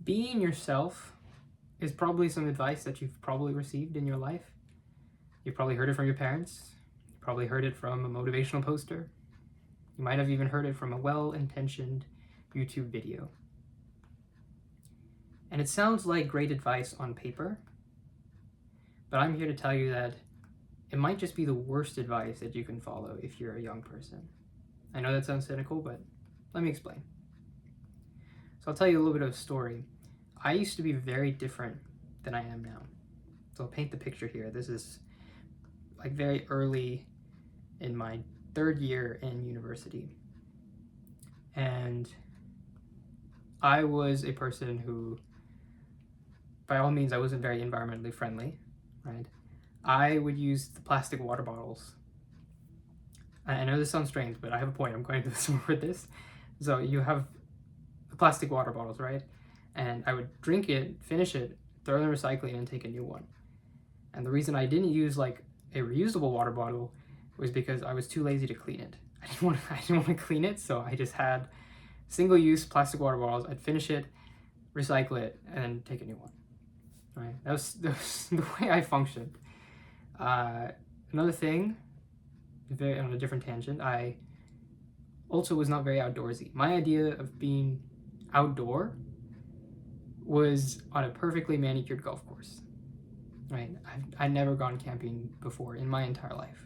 Being yourself is probably some advice that you've probably received in your life. You've probably heard it from your parents. You probably heard it from a motivational poster. You might have even heard it from a well-intentioned YouTube video. And it sounds like great advice on paper, but I'm here to tell you that it might just be the worst advice that you can follow if you're a young person. I know that sounds cynical, but let me explain. So I'll tell you a little bit of a story. I used to be very different than I am now. So I'll paint the picture here. This is like very early in my third year in university. And I was a person who, by all means, I wasn't very environmentally friendly, right? I would use the plastic water bottles. I know this sounds strange, but I have a point. I'm going to support this. So you have the plastic water bottles, right? And I would drink it, finish it, throw it in the recycling, and take a new one. And the reason I didn't use like a reusable water bottle was because I was too lazy to clean it. I didn't want to clean it, so I just had single-use plastic water bottles. I'd finish it, recycle it, and then take a new one. Right? That was the way I functioned. Another thing, very on a different tangent, I also was not very outdoorsy. My idea of being outdoor was on a perfectly manicured golf course. Right? I'd never gone camping before in my entire life.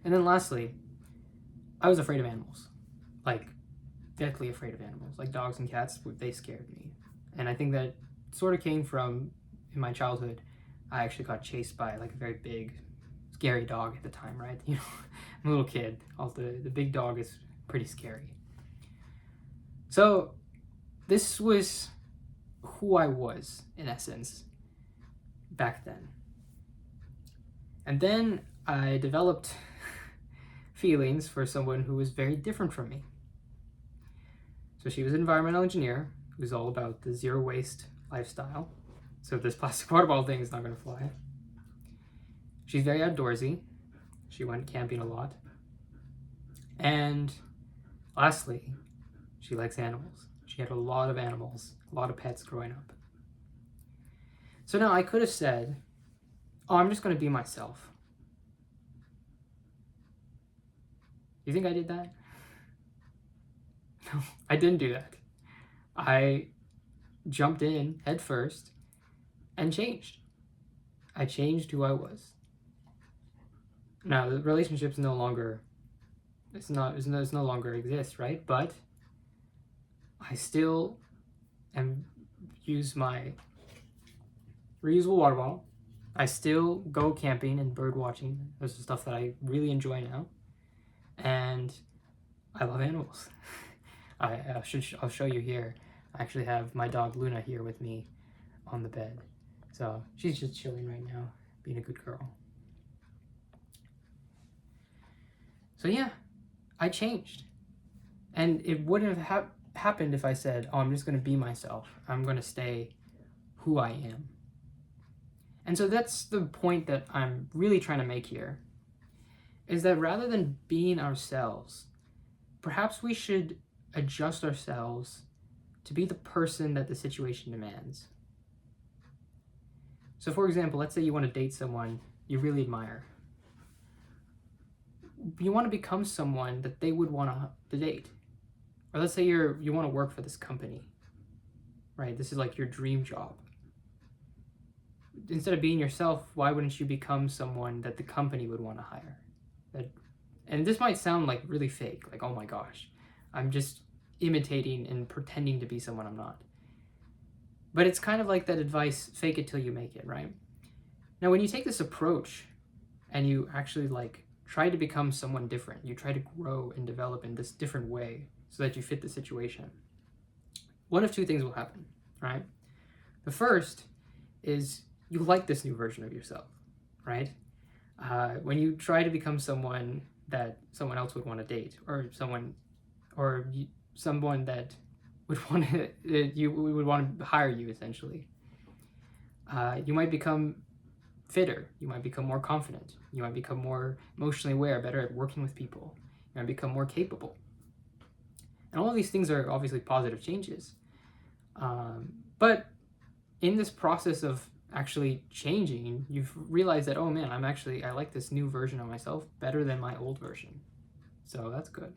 And then lastly, I was afraid of animals. Like, deathly afraid of animals. Like dogs and cats, they scared me. And I think that sort of came from, in my childhood, I actually got chased by like a very big, scary dog at the time, right? You know, I'm a little kid. The big dog is pretty scary. So this was who I was, in essence, back then. And then I developed feelings for someone who was very different from me. So she was an environmental engineer who was all about the zero waste lifestyle. So this plastic water bottle thing is not going to fly. She's very outdoorsy. She went camping a lot. And lastly, she likes animals. She had a lot of animals, a lot of pets growing up. So now I could have said, oh, I'm just going to be myself. You think I did that? No, I didn't do that. I jumped in head first and changed. I changed who I was. Now the relationship's no longer, it's no longer exists, right? But I still use my reusable water bottle. I still go camping and bird watching. Those are stuff that I really enjoy now, and I love animals. I'll show you here. I actually have my dog Luna here with me on the bed. So she's just chilling right now, being a good girl. So yeah, I changed. And it wouldn't have happened if I said, oh, I'm just going to be myself. I'm going to stay who I am. And so that's the point that I'm really trying to make here, is that rather than being ourselves, perhaps we should adjust ourselves to be the person that the situation demands. So for example, let's say you want to date someone you really admire. You want to become someone that they would want to date. Or let's say you want to work for this company, right? This is like your dream job. Instead of being yourself, why wouldn't you become someone that the company would want to hire? And this might sound like really fake, like, oh my gosh, I'm just imitating and pretending to be someone I'm not. But it's kind of like that advice, fake it till you make it, right? Now, when you take this approach and you actually like try to become someone different, you try to grow and develop in this different way so that you fit the situation, one of two things will happen, right? The first is you like this new version of yourself, right? When you try to become someone that someone else would want to date, or someone that would want to, you would want to hire you, essentially, you might become fitter, you might become more confident, you might become more emotionally aware, better at working with people, you might become more capable. And all of these things are obviously positive changes. But in this process of actually changing, you've realized that, oh man, I like this new version of myself better than my old version. So that's good.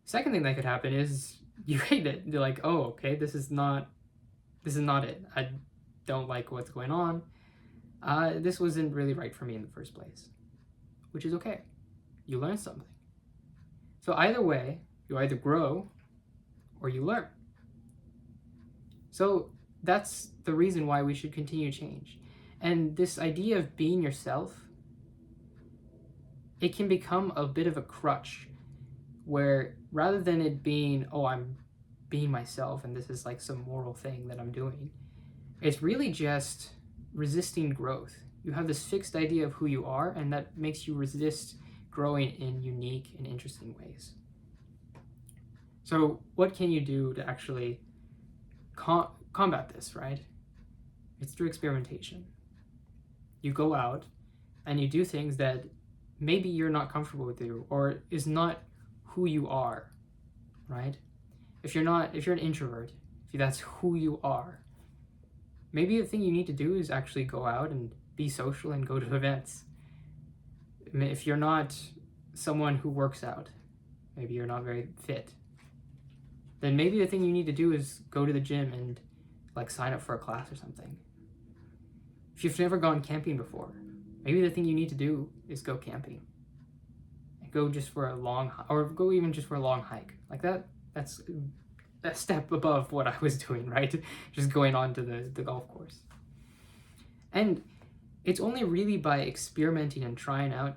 Second thing that could happen is you hate it. You're like, oh, okay, this is not it. I don't like what's going on. This wasn't really right for me in the first place, which is okay. You learn something. So either way, you either grow or you learn. So that's the reason why we should continue to change. And this idea of being yourself, it can become a bit of a crutch where rather than it being, oh, I'm being myself and this is like some moral thing that I'm doing, it's really just resisting growth. You have this fixed idea of who you are, and that makes you resist growing in unique and interesting ways. So what can you do to actually combat this, right? It's through experimentation. You go out and you do things that maybe you're not comfortable with or is not who you are, right? If you're an introvert, if that's who you are, maybe the thing you need to do is actually go out and be social and go to events. If you're not someone who works out, maybe you're not very fit, then maybe the thing you need to do is go to the gym and like sign up for a class or something. If you've never gone camping before, maybe the thing you need to do is go camping. And go just for a long, or go even just for a long hike. Like that's a step above what I was doing, right? Just going on to the golf course. And it's only really by experimenting and trying out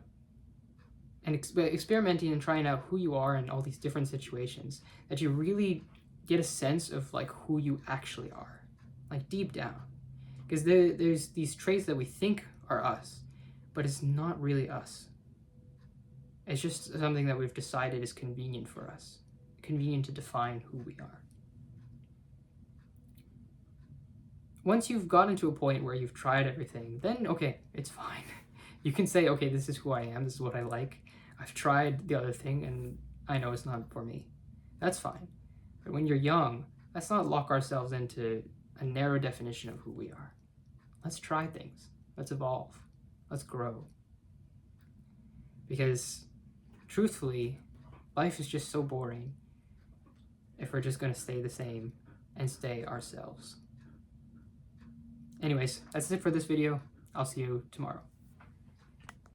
who you are in all these different situations that you really get a sense of like who you actually are, like deep down. Because there's these traits that we think are us, but it's not really us. It's just something that we've decided is convenient for us, convenient to define who we are. Once you've gotten to a point where you've tried everything, then okay, it's fine. You can say, okay, this is who I am, this is what I like. I've tried the other thing and I know it's not for me. That's fine. But when you're young, let's not lock ourselves into a narrow definition of who we are. Let's try things. Let's evolve. Let's grow. Because truthfully, life is just so boring if we're just going to stay the same and stay ourselves. Anyways, that's it for this video. I'll see you tomorrow.